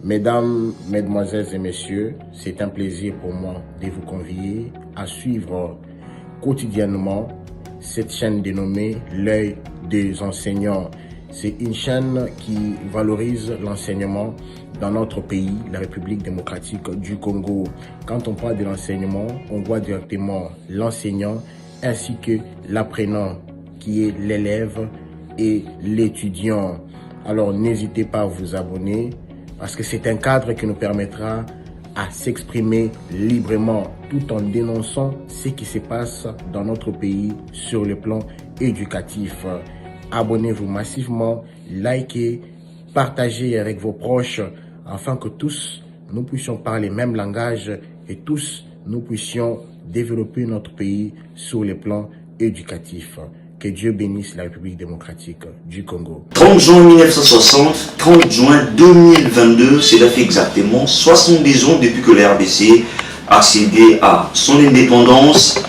Mesdames, Mesdemoiselles et Messieurs, c'est un plaisir pour moi de vous convier à suivre quotidiennement cette chaîne dénommée L'œil des enseignants. C'est une chaîne qui valorise l'enseignement dans notre pays, la République démocratique du Congo. Quand on parle de l'enseignement, on voit directement l'enseignant ainsi que l'apprenant qui est l'élève et l'étudiant. Alors n'hésitez pas à vous abonner parce que c'est un cadre qui nous permettra à s'exprimer librement tout en dénonçant ce qui se passe dans notre pays sur le plan éducatif. Abonnez-vous massivement, likez, partagez avec vos proches afin que tous nous puissions parler le même langage et tous nous puissions développer notre pays sur le plan éducatif. Que Dieu bénisse la République démocratique du Congo. 30 juin 1960, 30 juin 2022, cela fait exactement 70 ans depuis que la RDC a accédé à son indépendance.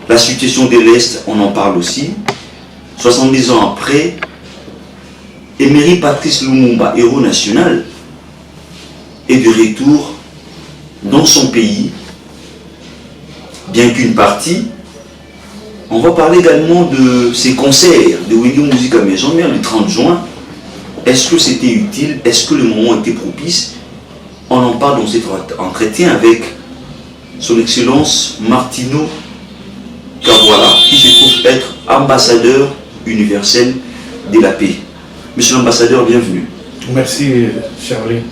La situation de l'Est, on en parle aussi. 70 ans après, Emery Patrice Lumumba, héros national, est de retour dans son pays, bien qu'une partie. On va parler également de ces concerts de William Musica Maison Mère le 30 juin. Est-ce que c'était utile? Est-ce que le moment était propice? On en parle dans cet entretien avec son Excellence Martino Kawala, qui se trouve être ambassadeur universel de la paix. Monsieur l'ambassadeur, bienvenue. Merci Charlie.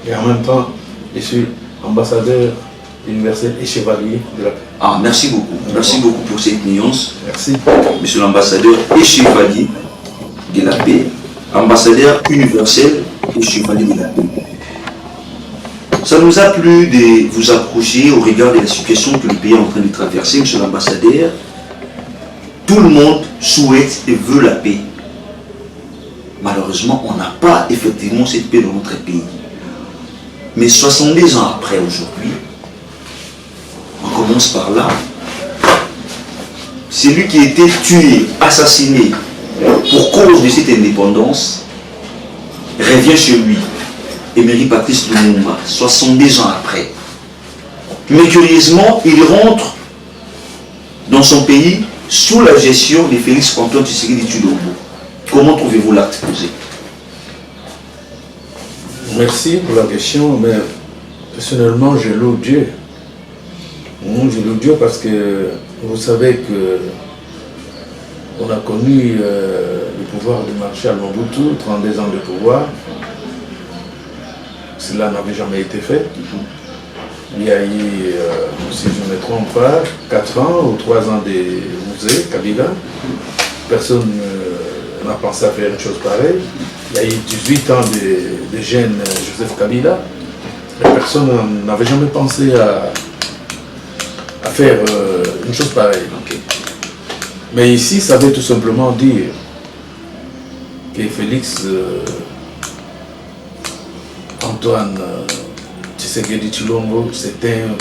Et en même temps, je suis ambassadeur universel et chevalier de la paix. Ah, merci beaucoup. Merci beaucoup pour cette nuance. Merci. Monsieur l'ambassadeur et chevalier de la paix, ambassadeur universel et chevalier de la paix. Ça nous a plu de vous approcher au regard de la situation que le pays est en train de traverser, monsieur l'ambassadeur. Tout le monde souhaite et veut la paix. Malheureusement, on n'a pas effectivement cette paix dans notre pays. Mais 70 ans après aujourd'hui, on commence par là. Celui qui a été tué, assassiné pour cause de cette indépendance, revient chez lui. Emery Patrice Lumumba, 70 ans après. Mais curieusement, il rentre dans son pays sous la gestion de Félix Antoine Tshisekedi Tshilombo. Comment trouvez-vous l'acte posé? Merci pour la question, mais personnellement, je loue Dieu. Je loue Dieu parce que vous savez que on a connu le pouvoir de Marshal Mobutu, 32 ans de pouvoir. Cela n'avait jamais été fait. Il y a eu, si je ne me trompe pas, 4 ans ou 3 ans de musée Kabila. Personne n'a pensé à faire une chose pareille. Il y a eu 18 ans de jeune Joseph Kabila. Et personne n'avait jamais pensé à faire une chose pareille. Okay. Mais ici, ça veut tout simplement dire que Félix Antoine Tshisekedi Tshilombo, c'est un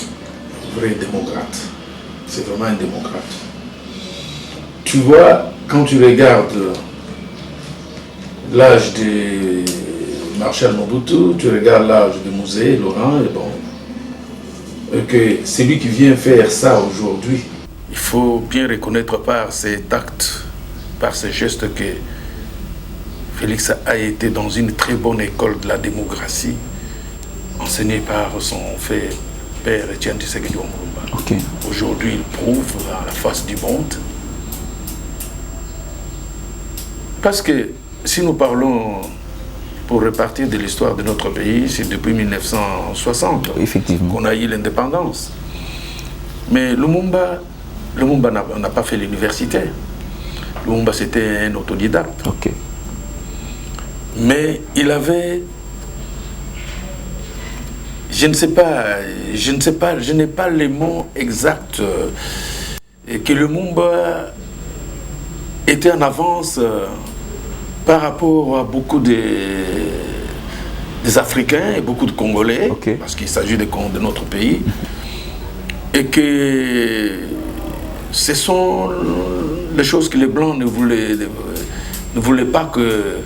vrai démocrate. C'est vraiment un démocrate. Tu vois, quand tu regardes l'âge de Marshal Mobutu, tu regardes l'âge de Musée, Laurent, et bon, que celui qui vient faire ça aujourd'hui, il faut bien reconnaître par cet acte, par ce geste que Félix a été dans une très bonne école de la démocratie, enseignée par son père Étienne Tshisekedi Tshilombo. Okay. Aujourd'hui, il prouve à la face du monde. Parce que si nous parlons, pour repartir de l'histoire de notre pays, c'est depuis 1960 qu'on a eu l'indépendance. Mais Lumumba n'a pas fait l'université. Lumumba, c'était un autodidacte. Okay. Mais il avait... Je n'ai pas les mots exacts. Et que Lumumba était en avance par rapport à beaucoup des Africains et beaucoup de Congolais, okay, parce qu'il s'agit de notre pays, et que ce sont les choses que les Blancs ne voulaient pas que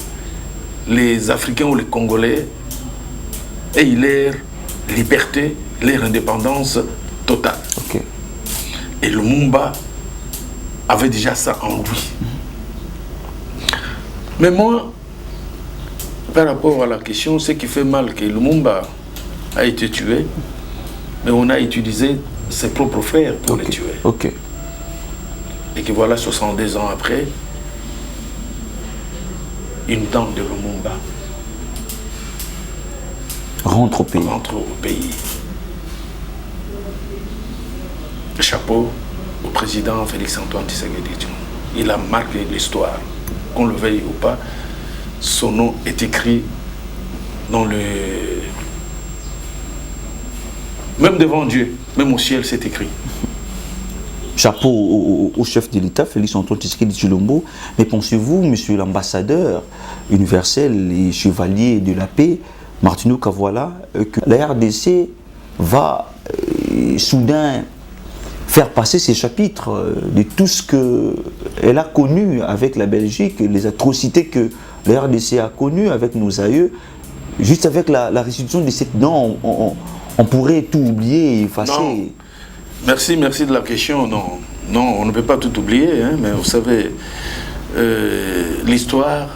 les Africains ou les Congolais et leur liberté, leur indépendance totale. Ok. Et Lumumba avait déjà ça en lui. Mais moi, par rapport à la question, ce qui fait mal, que Lumumba a été tué, mais on a utilisé ses propres frères pour les tuer. Ok. Et que voilà, 62 ans après, une dent de Lumumba rentre au pays. Rentre au pays. Chapeau au président Félix-Antoine Tshisekedi. Il a marqué l'histoire. Qu'on le veuille ou pas, son nom est écrit dans le... Même devant Dieu, même au ciel, c'est écrit. Chapeau au chef de l'État, Félix-Antoine Tshisekedi Tshilombo. Mais pensez-vous, monsieur l'ambassadeur universel et chevalier de la paix, Martino Kavoala, que la RDC va soudain faire passer ces chapitres de tout ce qu'elle a connu avec la Belgique, les atrocités que la RDC a connues avec nos aïeux, juste avec la restitution de cette... Non, on pourrait tout oublier et effacer. Non. Merci de la question. Non, on ne peut pas tout oublier, hein, mais vous savez, l'histoire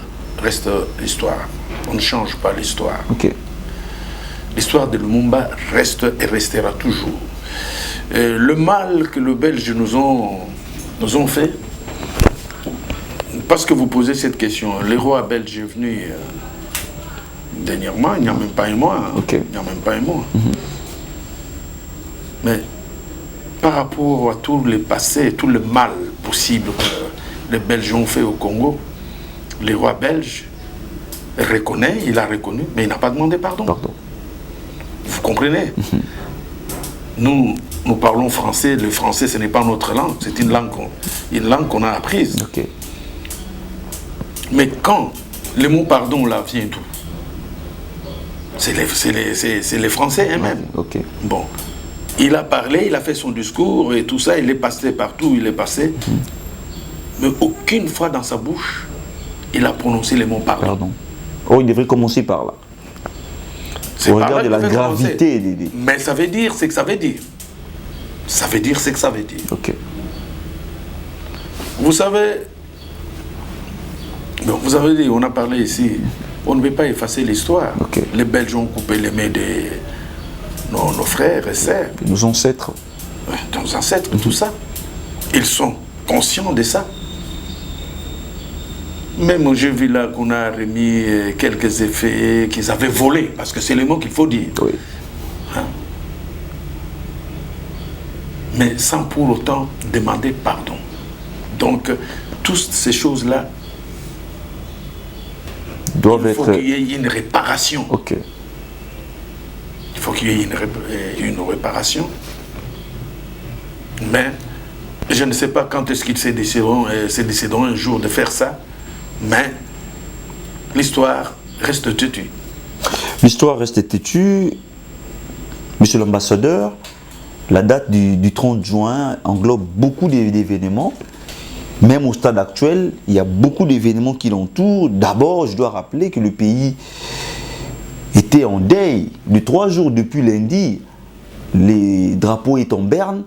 reste l'histoire. On ne change pas l'histoire. Okay. L'histoire de Lumumba reste et restera toujours. Le mal que les Belges nous ont fait, parce que vous posez cette question, le roi belge est venu dernièrement, il n'y a même pas un mois. Okay. Il n'y a même pas un mois. Mais par rapport à tout le passé, tout le mal possible que les Belges ont fait au Congo, le roi belge reconnaît, il a reconnu, mais il n'a pas demandé pardon. Vous comprenez? Nous parlons français, le français ce n'est pas notre langue, c'est une langue qu'on a apprise. Okay. Mais quand le mot pardon là vient d'où? C'est les Français eux-mêmes. Okay. Bon, il a parlé, il a fait son discours et tout ça, il est passé partout, il est passé. Mais aucune fois dans sa bouche, il a prononcé le mot pardon. Oh, il devrait commencer par là. Au regard de la gravité des... Mais ça veut dire ce que ça veut dire. Ça veut dire ce que ça veut dire. Ok. Vous savez, bon, vous avez dit, on a parlé ici, on ne veut pas effacer l'histoire. Okay. Les Belges ont coupé les mains de nos frères et sœurs. Nos ancêtres. Nos ancêtres, tout ça. Ils sont conscients de ça. Même j'ai vu là qu'on a remis quelques effets qu'ils avaient volés, parce que c'est le mot qu'il faut dire. Oui. Hein? Mais sans pour autant demander pardon. Donc, toutes ces choses-là, doivent il faut qu'il y ait une réparation. Ok. Il faut qu'il y ait une réparation. Mais je ne sais pas quand est-ce qu'ils se décideront un jour de faire ça. Mais l'histoire reste têtue. L'histoire reste têtue. Monsieur l'ambassadeur, la date du 30 juin englobe beaucoup d'événements. Même au stade actuel, il y a beaucoup d'événements qui l'entourent. D'abord, je dois rappeler que le pays était en deuil. De 3 jours depuis lundi, les drapeaux étaient en berne,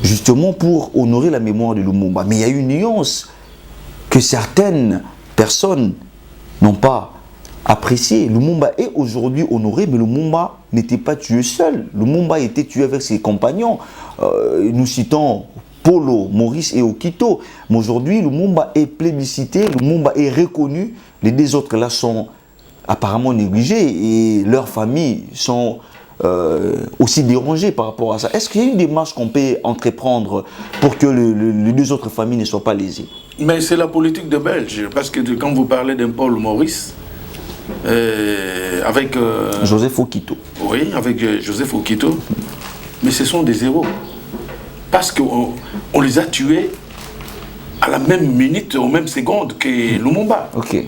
justement pour honorer la mémoire de Lumumba. Mais il y a une nuance que certaines personnes n'ont pas apprécié. Lumumba est aujourd'hui honoré, mais Lumumba n'était pas tué seul. Lumumba a été tué avec ses compagnons. Nous citons Polo, Maurice et Okito. Mais aujourd'hui, Lumumba est plébiscité, Lumumba est reconnu. Les deux autres là sont apparemment négligés et leurs familles sont aussi dérangées par rapport à ça. Est-ce qu'il y a une démarche qu'on peut entreprendre pour que les deux autres familles ne soient pas lésées? Mais c'est la politique de Belge, parce que quand vous parlez d'un Paul Maurice, avec... Joseph Okito. Oui, avec Joseph Okito, mais ce sont des héros. Parce qu'on les a tués à la même minute, aux mêmes secondes que Lumumba. Ok.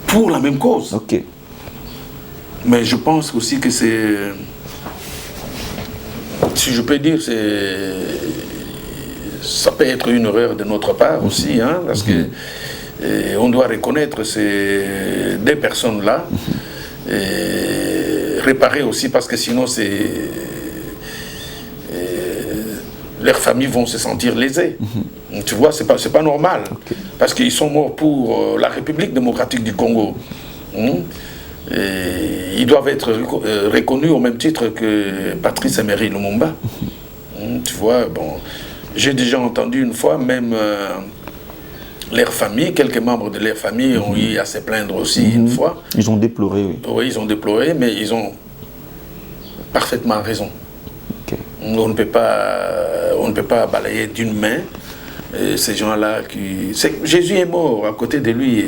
Pour la même cause. Ok. Mais je pense aussi que c'est... Si je peux dire, ça peut être une erreur de notre part aussi, hein, parce que on doit reconnaître ces deux personnes-là. préparer aussi, parce que sinon, leurs familles vont se sentir lésées. Tu vois, c'est pas normal. Okay. Parce qu'ils sont morts pour la République démocratique du Congo. Et ils doivent être reconnus au même titre que Patrice Emery Lumumba. Tu vois, bon, j'ai déjà entendu une fois, même leur famille, quelques membres de leur famille ont eu à se plaindre aussi une fois. Ils ont déploré, oui. Oui, ils ont déploré, mais ils ont parfaitement raison. Okay. On ne peut pas balayer d'une main ces gens-là qui... Jésus est mort à côté de lui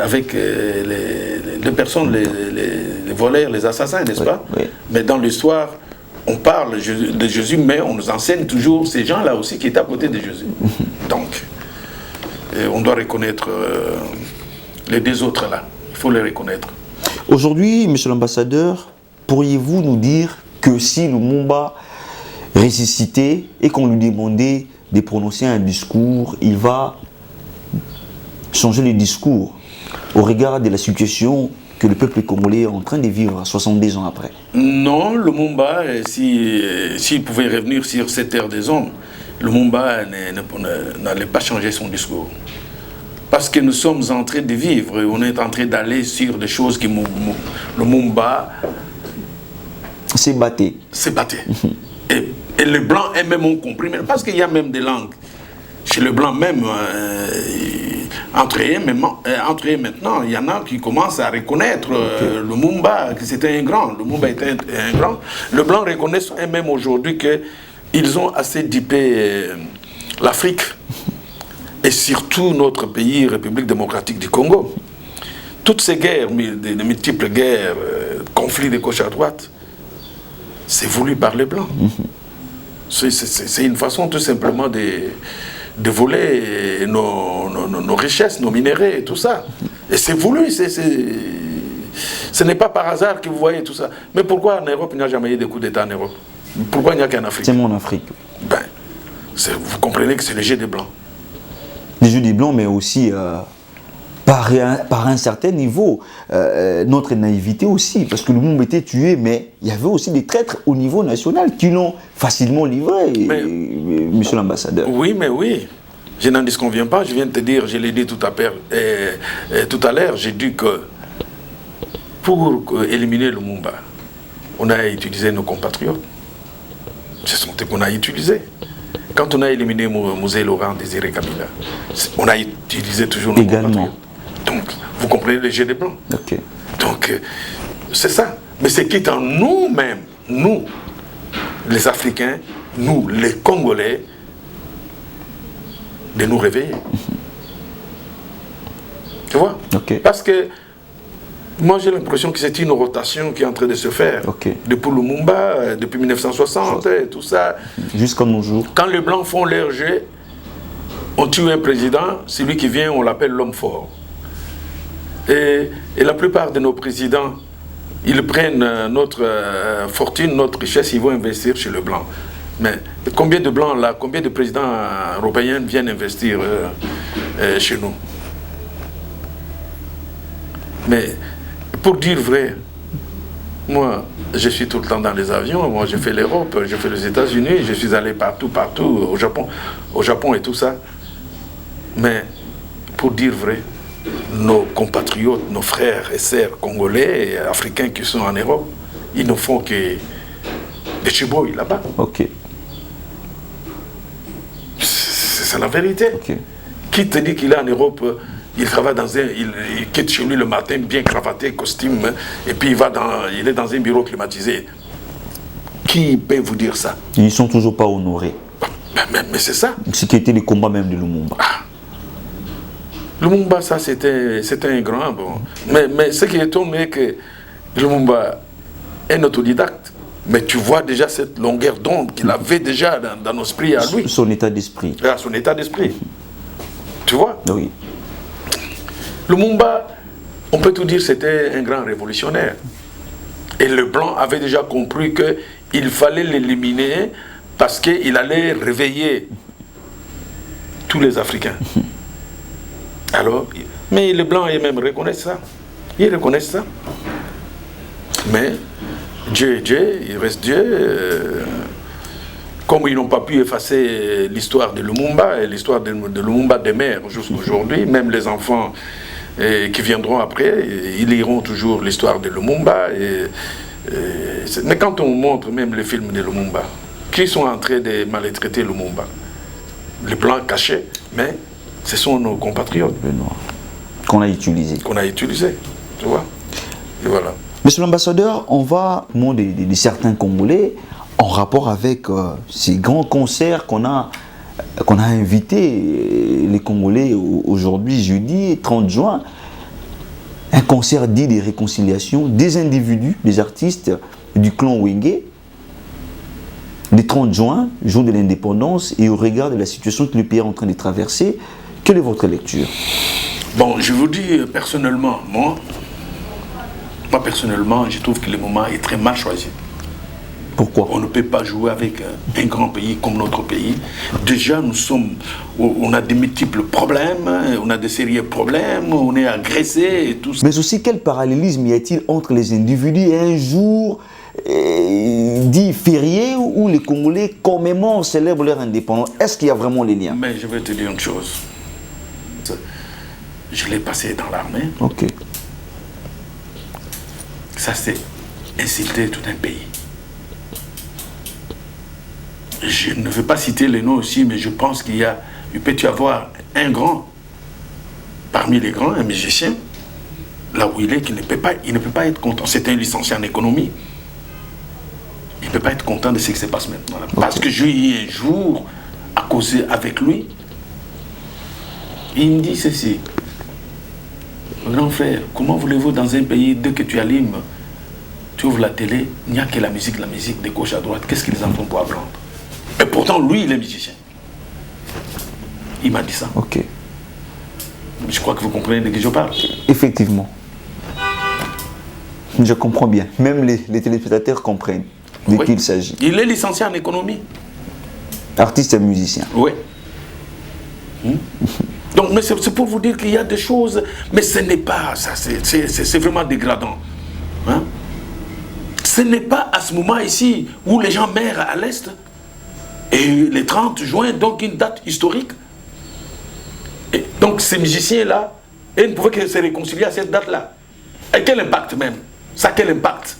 avec les personnes, les voleurs, les assassins, n'est-ce pas? Oui. Mais dans l'histoire, on parle de Jésus, mais on nous enseigne toujours ces gens-là aussi qui étaient à côté de Jésus. Donc, on doit reconnaître les deux autres là. Il faut les reconnaître. Aujourd'hui, monsieur l'ambassadeur, pourriez-vous nous dire que si Lumumba ressuscitait et qu'on lui demandait de prononcer un discours, il va changer le discours au regard de la situation que le peuple congolais est en train de vivre 70 ans après? Non, Lumumba, s'il pouvait revenir sur cette terre des hommes, Lumumba n'allait pas changer son discours. Parce que nous sommes en train de vivre, on est en train d'aller sur des choses que Lumumba s'est battu. Et les Blancs eux-mêmes ont compris, mais parce qu'il y a même des langues. Chez les Blancs même, entre eux maintenant, il y en a qui commencent à reconnaître Lumumba, que c'était un grand. Lumumba était un grand. Les Blancs reconnaissent eux-mêmes aujourd'hui qu'ils ont assez dipé l'Afrique, et surtout notre pays, République démocratique du Congo. Toutes ces guerres, de multiples guerres, conflits de gauche à droite, c'est voulu par les Blancs. C'est une façon tout simplement de voler nos richesses, nos minéraux et tout ça. Et c'est voulu, ce n'est pas par hasard que vous voyez tout ça. Mais pourquoi en Europe, il n'y a jamais eu de coup d'État en Europe? Pourquoi il n'y a qu'en Afrique? C'est mon Afrique. Ben, vous comprenez que c'est le jeu des Blancs. Les jeux des Blancs, mais aussi par un certain niveau, notre naïveté aussi, parce que le monde était tué, mais il y avait aussi des traîtres au niveau national qui l'ont facilement livré, monsieur l'ambassadeur. Oui, mais oui, je n'en disconviens pas, je viens de te dire, je l'ai dit tout à l'heure, j'ai dit que pour éliminer Lumumba, on a utilisé nos compatriotes, c'est ce qu'on a utilisé. Quand on a éliminé Mosée Laurent Désiré Kabila, on a utilisé toujours nos compatriotes. Donc, vous comprenez le jeu des Blancs. Okay. Donc, c'est ça. Mais c'est qui est en nous-mêmes, nous, les Africains, nous, les Congolais, de nous réveiller. Tu vois? Okay. Parce que moi, j'ai l'impression que c'est une rotation qui est en train de se faire. Okay. Depuis Lumumba, depuis 1960, et tout ça. Jusqu'à nos jours. Quand les Blancs font leur jeu, on tue un président, celui qui vient, on l'appelle l'homme fort. Et la plupart de nos présidents, ils prennent notre fortune, notre richesse, ils vont investir chez le blanc. Mais combien de blancs là, combien de présidents européens viennent investir chez nous? Mais pour dire vrai, moi, je suis tout le temps dans les avions, moi j'ai fait l'Europe, j'ai fait les États-Unis, je suis allé partout, au Japon et tout ça. Mais pour dire vrai, nos compatriotes, nos frères et sœurs congolais et africains qui sont en Europe, ils ne font que des chibouilles là-bas. Ok. C'est la vérité. Okay. Qui te dit qu'il est en Europe, il travaille il quitte chez lui le matin bien cravaté, costume, et puis il est dans un bureau climatisé. Qui peut vous dire ça? Ils ne sont toujours pas honorés. Mais c'est ça. Ce qui était le combat même de Lumumba. Lumumba, ça c'était un grand. Bon. Mais ce qui étonne est que Lumumba est un autodidacte. Mais tu vois déjà cette longueur d'onde qu'il avait déjà dans l'esprit à lui. Son état d'esprit. Son état d'esprit. Tu vois? Oui. Lumumba, on peut tout dire, c'était un grand révolutionnaire. Et le blanc avait déjà compris qu'il fallait l'éliminer parce qu'il allait réveiller tous les Africains. Alors, mais les blancs eux-mêmes reconnaissent ça. Ils reconnaissent ça. Mais Dieu est Dieu, il reste Dieu. Comme ils n'ont pas pu effacer l'histoire de Lumumba et l'histoire de Lumumba demeure jusqu'à aujourd'hui, même les enfants qui viendront après, ils liront toujours l'histoire de Lumumba. Mais quand on montre même les films de Lumumba, qui sont en train de maltraiter Lumumba? Les blancs cachés, mais ce sont nos compatriotes. Qu'on a utilisé. Qu'on a utilisé, tu vois. Et voilà. Monsieur l'ambassadeur, on va demander de certains Congolais en rapport avec ces grands concerts qu'on a invité les Congolais aujourd'hui, jeudi 30 juin. Un concert dit de réconciliation des individus, des artistes du clan Wenge, le 30 juin, jour de l'indépendance, et au regard de la situation que le pays est en train de traverser. Quelle est votre lecture? Bon, je vous dis personnellement, moi personnellement, je trouve que le moment est très mal choisi. Pourquoi? On ne peut pas jouer avec un grand pays comme notre pays. Déjà, on a de multiples problèmes, on a de sérieux problèmes, on est agressé et tout ça. Mais aussi, quel parallélisme y a-t-il entre les individus et un jour dit férié où les Congolais commémorent, célèbrent leur indépendance? Est-ce qu'il y a vraiment les liens? Mais je vais te dire une chose. Je l'ai passé dans l'armée. Ok. Ça, c'est insulter tout un pays. Je ne veux pas citer les noms aussi, mais je pense qu'il peut y avoir un grand, parmi les grands, un musicien, là où il est, il ne peut pas être content. C'est un licencié en économie. Il ne peut pas être content de ce qui se passe maintenant. Okay. Parce que j'ai eu un jour à causer avec lui. Il me dit ceci. Grand frère, comment voulez-vous dans un pays, dès que tu allumes, tu ouvres la télé, il n'y a que la musique de gauche à droite. Qu'est-ce qu'ils en font pour apprendre? Et pourtant, lui, il est musicien. Il m'a dit ça. Ok. Je crois que vous comprenez de qui je parle. Effectivement. Je comprends bien. Même les téléspectateurs comprennent de qui il s'agit. Il est licencié en économie. Artiste et musicien. Oui. Donc, mais c'est pour vous dire qu'il y a des choses, mais ce n'est pas ça, c'est vraiment dégradant. Hein? Ce n'est pas à ce moment ici où les gens meurent à l'Est, et le 30 juin, donc une date historique. Et donc ces musiciens-là, ils ne pouvaient que se réconcilier à cette date-là. Et quel impact même? Ça, quel impact?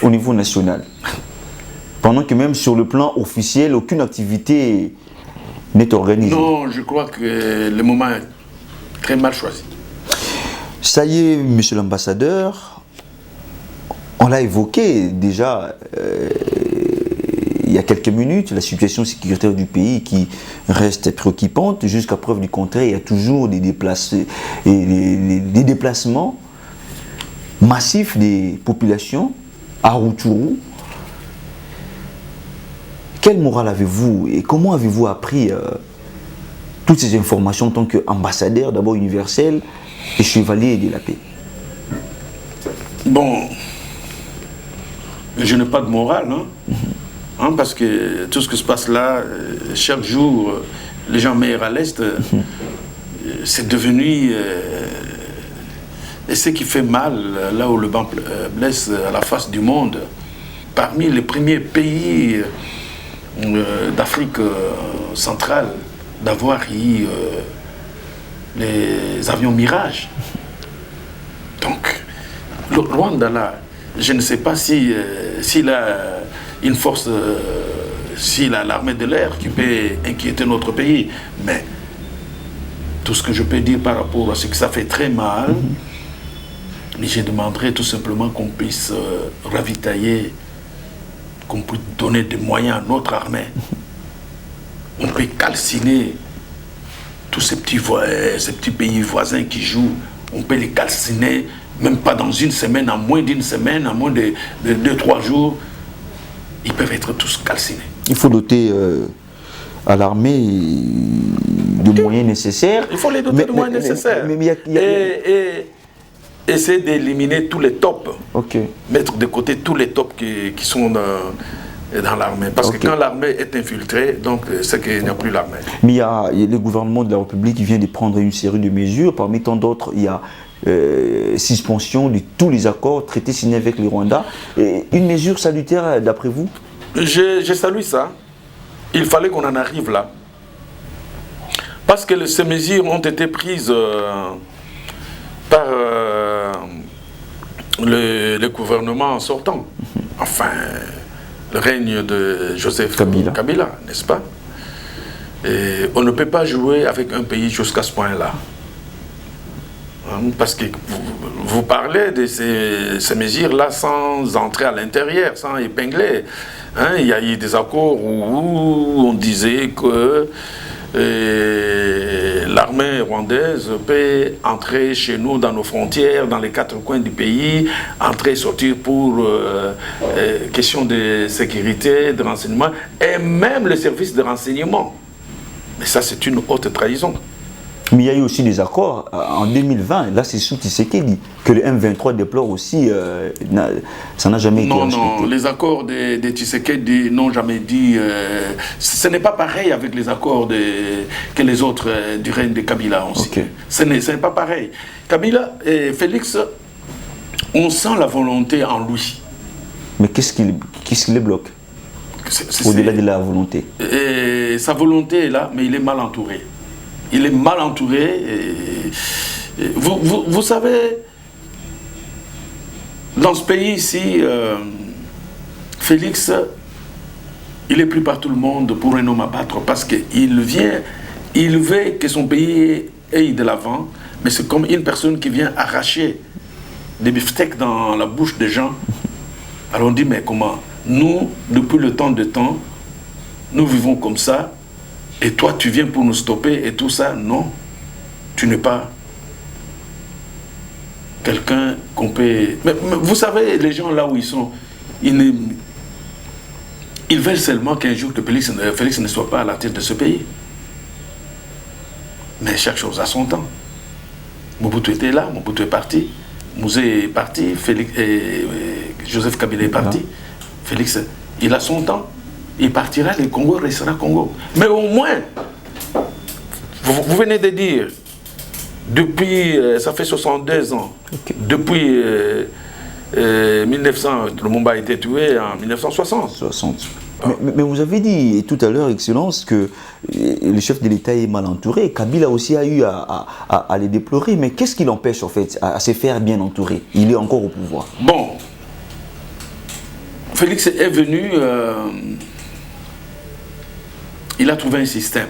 Au niveau national. Pendant que même sur le plan officiel, aucune activité n'est organisée. Non, je crois que le moment est très mal choisi. Ça y est, monsieur l'ambassadeur, on l'a évoqué déjà il y a quelques minutes, la situation sécuritaire du pays qui reste préoccupante. Jusqu'à preuve du contraire, il y a toujours des déplacements massifs des populations à Rutshuru. Quelle morale avez-vous et comment avez-vous appris toutes ces informations en tant qu'ambassadeur, d'abord universel et chevalier de la paix? Bon, je n'ai pas de morale, hein, parce que tout ce qui se passe là, chaque jour, les gens meurent à l'Est, c'est devenu... et ce qui fait mal, là où le vent blesse à la face du monde, parmi les premiers pays d'Afrique centrale d'avoir eu les avions Mirage. Donc, le Rwanda là, je ne sais pas s'il a une force, s'il a l'armée de l'air qui peut inquiéter notre pays, mais tout ce que je peux dire par rapport à ce que ça fait très mal, mais je demanderais tout simplement qu'on puisse ravitailler, qu'on puisse donner des moyens à notre armée. On peut calciner tous ces petits pays voisins qui jouent, on peut les calciner, même pas dans une semaine, en moins d'une semaine, en moins de 2-3 jours, ils peuvent être tous calcinés. Il faut doter à l'armée de moyens nécessaires. Il faut les doter de moyens nécessaires. Et essayer d'éliminer tous les tops. Okay. Mettre de côté tous les tops qui sont dans l'armée. Parce que quand l'armée est infiltrée, donc c'est qu'il n'y a plus l'armée. Mais il y a le gouvernement de la République qui vient de prendre une série de mesures. Parmi tant d'autres, il y a suspension de tous les accords traités signés avec le Rwanda. Une mesure salutaire d'après vous? Je salue ça. Il fallait qu'on en arrive là. Parce que ces mesures ont été prises par le gouvernement sortant. Enfin, le règne de Joseph Kabila, n'est-ce pas? Et on ne peut pas jouer avec un pays jusqu'à ce point-là. Parce que vous parlez de ces mesures-là sans entrer à l'intérieur, sans épingler. Il y a eu des accords où on disait que l'armée rwandaise peut entrer chez nous dans nos frontières, dans les 4 coins du pays, entrer et sortir pour question de sécurité, de renseignement, et même le service de renseignement. Mais ça, c'est une haute trahison. Mais il y a eu aussi des accords en 2020, là c'est sous Tshisekedi, que le M23 déplore aussi, ça n'a jamais été respecté. Non, les accords de Tshisekedi n'ont jamais dit... ce n'est pas pareil avec les accords que les autres du règne de Kabila aussi. Okay. Ce n'est pas pareil. Kabila et Félix, on sent la volonté en lui. Mais qu'est-ce qui les bloque au-delà de la volonté? Sa volonté est là, mais il est mal entouré. Il est mal entouré. Vous savez, dans ce pays ici, Félix, il est pris par tout le monde pour un homme à battre parce qu'il veut que son pays aille de l'avant, mais c'est comme une personne qui vient arracher des beefsteaks dans la bouche des gens. Alors on dit, mais comment? Nous, depuis le temps de temps, nous vivons comme ça. Et toi, tu viens pour nous stopper et tout ça? Non, tu n'es pas quelqu'un qu'on peut... Mais vous savez, les gens là où ils sont, ils veulent seulement qu'un jour que Félix ne soit pas à la tête de ce pays. Mais chaque chose a son temps. Mobutu était là, Mobutu est parti, Mouzé est parti, Joseph Kabila est parti. Félix, il a son temps. Il partira, le Congo restera Congo. Mais au moins, vous venez de dire, depuis, ça fait 62 ans, depuis 1900, Lumumba a été tué en 1960. Mais vous avez dit tout à l'heure, Excellence, que le chef de l'État est mal entouré. Kabila aussi a eu à les déplorer. Mais qu'est-ce qui l'empêche, en fait, à se faire bien entourer? Il est encore au pouvoir. Bon, Félix est venu... il a trouvé un système.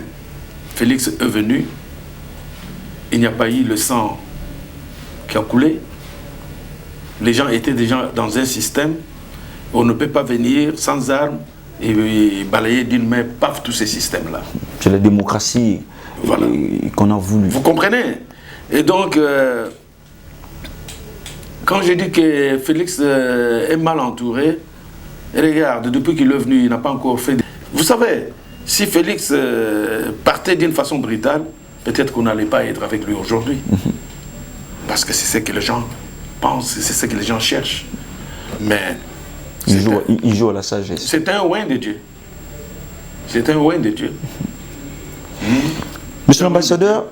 Félix est venu, il n'y a pas eu le sang qui a coulé. Les gens étaient déjà dans un système. On ne peut pas venir sans armes et balayer d'une main, paf, tous ces systèmes-là. C'est la démocratie qu'on a voulu. Vous comprenez? Et donc, quand je dis que Félix est mal entouré, regarde, depuis qu'il est venu, il n'a pas encore fait... Vous savez, si Félix partait d'une façon brutale, peut-être qu'on n'allait pas être avec lui aujourd'hui. Parce que c'est ce que les gens pensent, c'est ce que les gens cherchent. Mais... Il joue à la sagesse. C'est un oint de Dieu. C'est un oint de Dieu. Monsieur l'ambassadeur,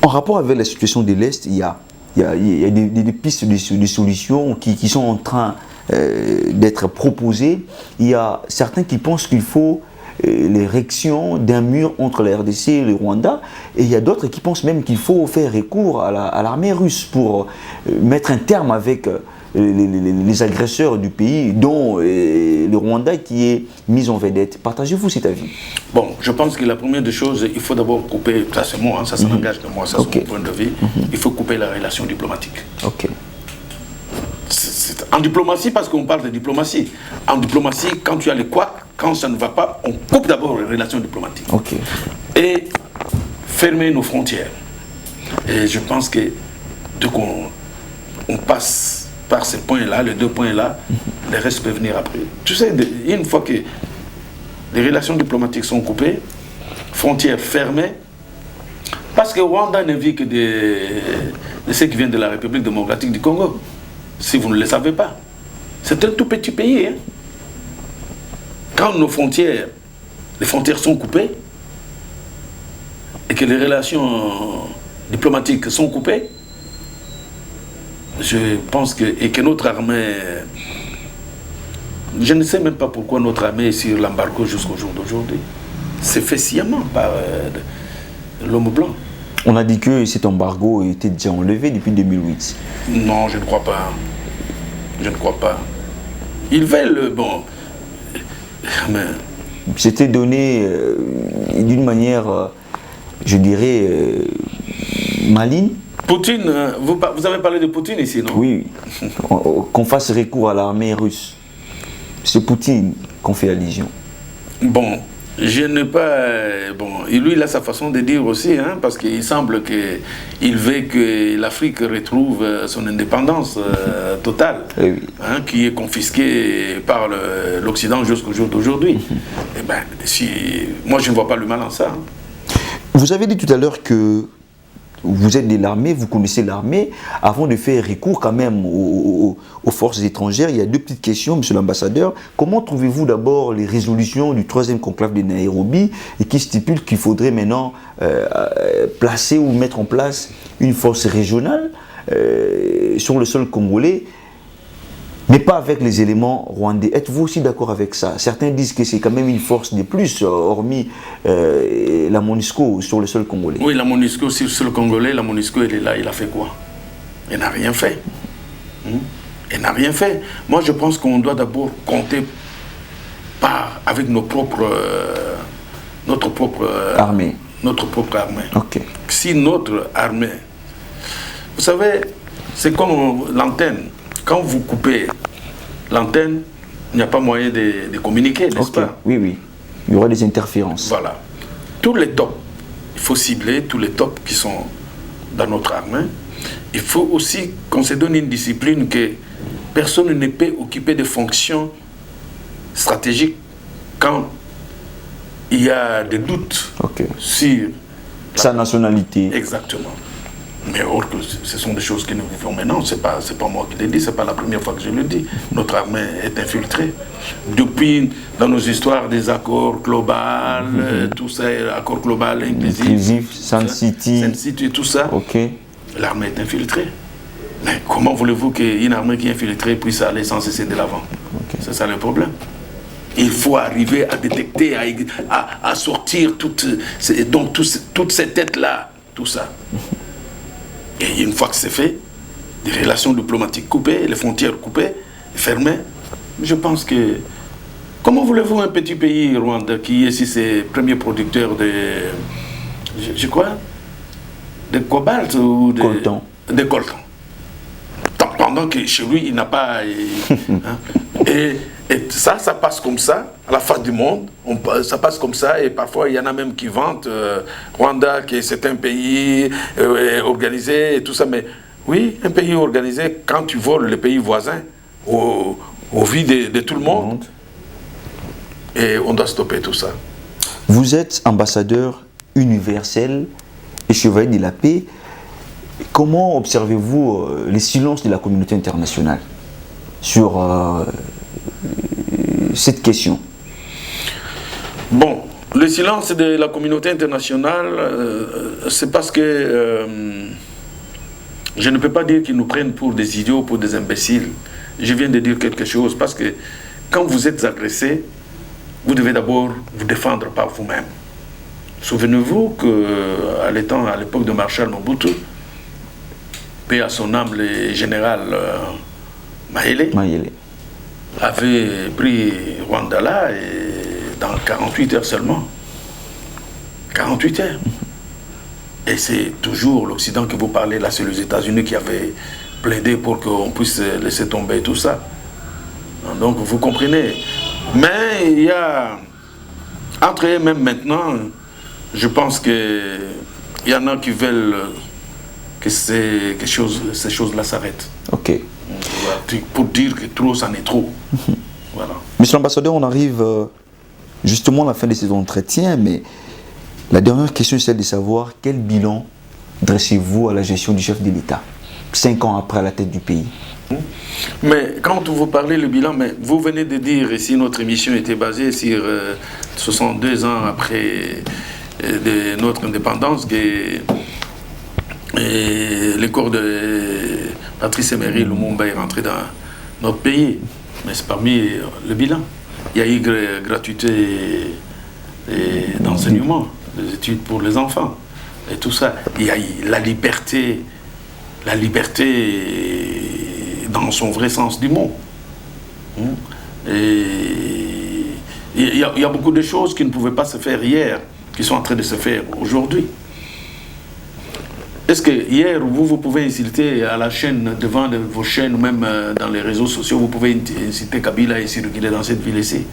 en rapport avec la situation de l'Est, il y a des pistes de solutions qui sont en train d'être proposées. Il y a certains qui pensent qu'il faut l'érection d'un mur entre la RDC et le Rwanda, et il y a d'autres qui pensent même qu'il faut faire recours à l'armée russe pour mettre un terme avec les agresseurs du pays, dont le Rwanda qui est mis en vedette. Partagez-vous cet avis? Bon, je pense que la première des choses, il faut d'abord couper, ça c'est moi, ça n'engage que moi, ça c'est mon point de vue, il faut couper la relation diplomatique. En diplomatie, parce qu'on parle de diplomatie. En diplomatie, quand tu as les couacs, quand ça ne va pas, on coupe d'abord les relations diplomatiques. Et fermer nos frontières. Et je pense que dès qu'on passe par ces points-là, les deux points-là, le reste peut venir après. Tu sais, une fois que les relations diplomatiques sont coupées, frontières fermées, parce que Rwanda ne vit que de ceux qui viennent de la République démocratique du Congo. Si vous ne le savez pas. C'est un tout petit pays. Hein. Quand les frontières sont coupées, et que les relations diplomatiques sont coupées, je pense que notre armée, je ne sais même pas pourquoi notre armée est sur l'embargo jusqu'au jour d'aujourd'hui. C'est fait sciemment par l'homme blanc. On a dit que cet embargo était déjà enlevé depuis 2008. Non, je ne crois pas. Je ne crois pas. Ils veulent, bon... Mais... C'était donné d'une manière, je dirais, maligne. Poutine, vous avez parlé de Poutine ici, non? Oui, qu'on fasse recours à l'armée russe. C'est Poutine qu'on fait allusion. Bon, je n'ai pas... Bon, et lui, il a sa façon de dire aussi, hein, parce qu'il semble qu'il veut que l'Afrique retrouve son indépendance totale, Oui. hein, qui est confisquée par l'Occident jusqu'au jour d'aujourd'hui. Eh ben, moi, je ne vois pas le mal en ça. Hein. Vous avez dit tout à l'heure que vous êtes de l'armée, vous connaissez l'armée. Avant de faire recours quand même aux forces étrangères, il y a deux petites questions, monsieur l'ambassadeur. Comment trouvez-vous d'abord les résolutions du 3e conclave de Nairobi et qui stipule qu'il faudrait maintenant placer ou mettre en place une force régionale sur le sol congolais, mais pas avec les éléments rwandais? Êtes-vous aussi d'accord avec ça? Certains disent que c'est quand même une force de plus, hormis la MONUSCO sur le sol congolais. Oui, la MONUSCO sur le sol congolais, la MONUSCO, elle est là, il a fait quoi? Elle n'a rien fait. Elle n'a rien fait. Moi, je pense qu'on doit d'abord compter avec notre propre armée. Notre propre armée. Ok. Si notre armée... Vous savez, c'est comme l'antenne. Quand vous coupez l'antenne, il n'y a pas moyen de communiquer, n'est-ce pas? Oui, oui. Il y aura des interférences. Voilà. Tous les tops, il faut cibler tous les tops qui sont dans notre armée. Il faut aussi qu'on se donne une discipline que personne ne peut occuper des fonctions stratégiques quand il y a des doutes sur sa nationalité. Exactement. Mais or que ce sont des choses que nous vivons maintenant, c'est pas moi qui le dis, c'est pas la première fois que je le dis. Notre armée est infiltrée. Depuis, dans nos histoires, des accords globaux, tout ça, accords globaux inclusifs, Sun City et tout ça, l'armée est infiltrée. Mais comment voulez-vous qu'une armée qui est infiltrée puisse aller sans cesser de l'avant? C'est ça le problème. Il faut arriver à détecter, à sortir toutes ces têtes-là, tout ça. Et une fois que c'est fait, des relations diplomatiques coupées, les frontières coupées, fermées, je pense que... Comment voulez-vous un petit pays, Rwanda, qui est ici ses premiers producteurs de... Je crois de cobalt ou de... coltan. De coltan. Pendant que chez lui, il n'a pas... hein, et ça passe comme ça, à la face du monde, ça passe comme ça, et parfois il y en a même qui vantent Rwanda, que c'est un pays organisé et tout ça, mais oui, un pays organisé, quand tu voles les pays voisins, au vu de tout le monde, et on doit stopper tout ça. Vous êtes ambassadeur universel et chevalier de la paix. Comment observez-vous les silences de la communauté internationale sur cette question? Bon, le silence de la communauté internationale, c'est parce que je ne peux pas dire qu'ils nous prennent pour des idiots, pour des imbéciles. Je viens de dire quelque chose, parce que quand vous êtes agressé, vous devez d'abord vous défendre par vous-même. Souvenez-vous qu'à l'époque de Marshal Mobutu, paix à son âme, le général Mayele avait pris Rwanda là et dans 48 heures seulement. 48 heures. Et c'est toujours l'Occident que vous parlez, là c'est les États-Unis qui avaient plaidé pour qu'on puisse laisser tomber tout ça. Donc vous comprenez. Mais il y a, entre eux même maintenant, je pense qu'il y en a qui veulent que ces choses-là s'arrêtent. Ok. Pour dire que trop, ça n'est trop. Voilà. Monsieur l'ambassadeur, on arrive justement à la fin de ces entretiens, mais la dernière question est celle de savoir quel bilan dressez-vous à la gestion du chef de l'État, 5 ans après à la tête du pays? Mais quand vous parlez le bilan, mais vous venez de dire ici notre émission était basée sur 62 ans après de notre indépendance que le corps de Patrice Emery Lumumba est rentré dans notre pays. Mais c'est parmi le bilan. Il y a eu gratuité d'enseignement, des études pour les enfants, et tout ça. Il y a eu la liberté dans son vrai sens du mot. Et il y a beaucoup de choses qui ne pouvaient pas se faire hier, qui sont en train de se faire aujourd'hui. Est-ce que hier, vous pouvez inciter à la chaîne, devant vos chaînes, ou même dans les réseaux sociaux, vous pouvez inciter Kabila et circuler dans cette ville ici?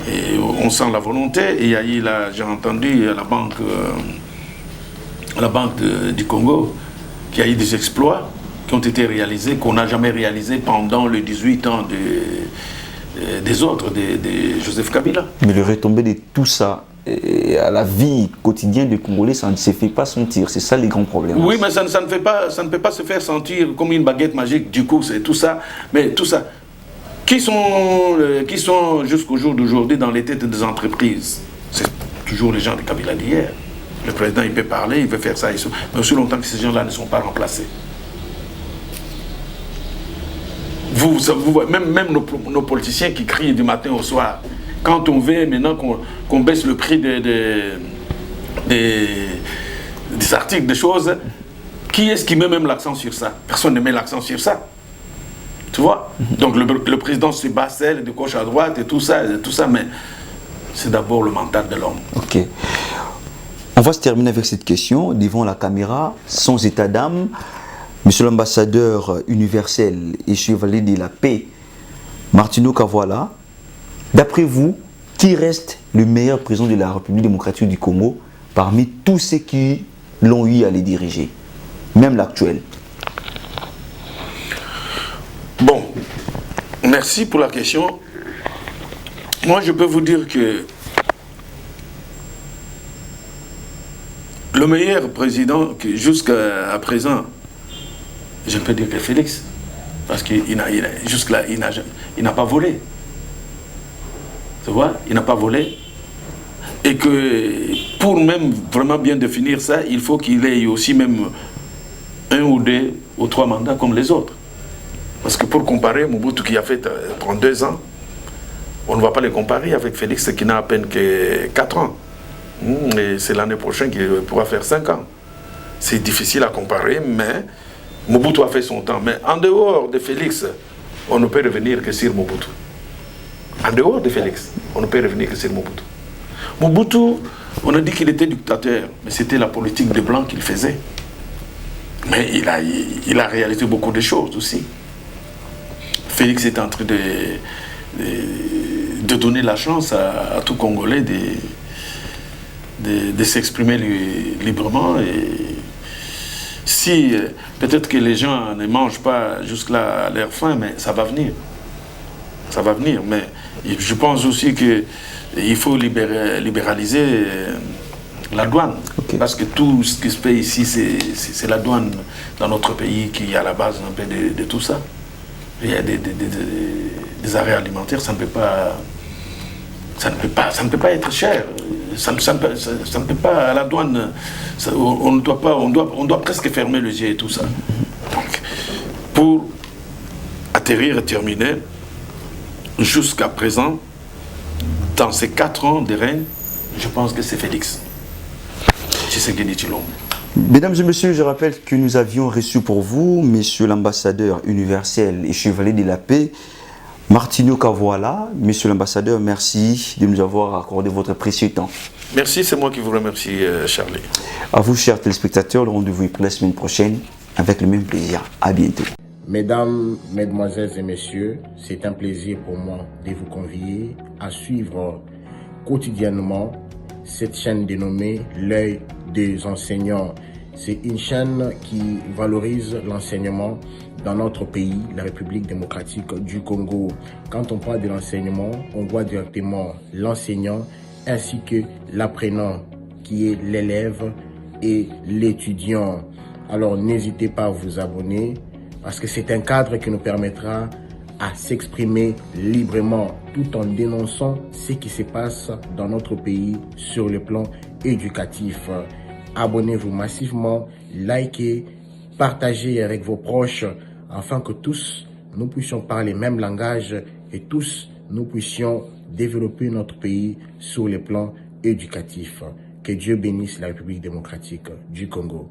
Et on sent la volonté. Et il y a eu, j'ai entendu à la banque du Congo, qu'il y a eu des exploits qui ont été réalisés, qu'on n'a jamais réalisés pendant les 18 ans des autres, de Joseph Kabila. Mais le retombé de tout ça, à la vie quotidienne des Congolais, ça ne se fait pas sentir. C'est ça les grands problèmes. Oui, mais ça ne peut pas se faire sentir comme une baguette magique. Du coup, c'est tout ça. Mais tout ça, qui sont jusqu'au jour d'aujourd'hui dans les têtes des entreprises? C'est toujours les gens de Kabila d'hier. Le président, il peut parler, il peut faire ça, mais aussi longtemps que ces gens-là ne sont pas remplacés. Même nos politiciens qui crient du matin au soir, quand on veut maintenant qu'on baisse le prix des articles, des choses, qui est-ce qui met même l'accent sur ça? Personne ne met l'accent sur ça. Tu vois? Donc le président se bastelle de gauche à droite et tout ça, mais c'est d'abord le mental de l'homme. Ok. On va se terminer avec cette question devant la caméra, sans état d'âme. Monsieur l'ambassadeur universel et chevalier de la paix, Martino Kavoala, d'après vous, qui reste le meilleur président de la République démocratique du Congo parmi tous ceux qui l'ont eu à les diriger, même l'actuel? Bon, merci pour la question. Moi, je peux vous dire que le meilleur président jusqu'à présent, je peux dire que Félix, parce qu'il jusque-là, il n'a pas volé. Tu vois, il n'a pas volé. Et que pour même vraiment bien définir ça, il faut qu'il ait aussi même 1 ou 2 ou 3 mandats comme les autres. Parce que pour comparer Mobutu qui a fait 32 ans, on ne va pas les comparer avec Félix qui n'a à peine que 4 ans. Et c'est l'année prochaine qu'il pourra faire 5 ans. C'est difficile à comparer, mais Mobutu a fait son temps. Mais en dehors de Félix, on ne peut revenir que sur Mobutu. En dehors de Félix, on ne peut revenir que sur Mobutu. Mobutu, on a dit qu'il était dictateur, mais c'était la politique des Blancs qu'il faisait. Mais il a réalisé beaucoup de choses aussi. Félix est en train de donner la chance à tout Congolais de s'exprimer librement. Et si peut-être que les gens ne mangent pas jusque-là à leur faim, mais ça va venir. Ça va venir. Mais je pense aussi qu'il faut libéraliser la douane. Okay. Parce que tout ce qui se fait ici, c'est la douane dans notre pays qui est à la base un peu de tout ça. Il y a des arrêts alimentaires, ça ne peut pas être cher. Ça ne peut pas, à la douane, on doit presque fermer les yeux et tout ça. Donc, pour atterrir et terminer, jusqu'à présent, dans ces 4 ans de règne, je pense que c'est Félix Tshisekedi Tshilombo. Mesdames et messieurs, je rappelle que nous avions reçu pour vous, monsieur l'ambassadeur universel et chevalier de la paix, Martino Kavoala. Monsieur l'ambassadeur, merci de nous avoir accordé votre précieux temps. Merci, c'est moi qui vous remercie, Charlie. À vous, chers téléspectateurs, le rendez-vous est pour la semaine prochaine, avec le même plaisir. À bientôt. Mesdames, mesdemoiselles et messieurs, c'est un plaisir pour moi de vous convier à suivre quotidiennement cette chaîne dénommée L'œil des enseignants. C'est une chaîne qui valorise l'enseignement dans notre pays, la République démocratique du Congo. Quand on parle de l'enseignement, on voit directement l'enseignant ainsi que l'apprenant qui est l'élève et l'étudiant. Alors n'hésitez pas à vous abonner parce que c'est un cadre qui nous permettra à s'exprimer librement tout en dénonçant ce qui se passe dans notre pays sur le plan éducatif. Abonnez-vous massivement, likez, partagez avec vos proches afin que tous nous puissions parler le même langage et tous nous puissions développer notre pays sur le plan éducatif. Que Dieu bénisse la République démocratique du Congo.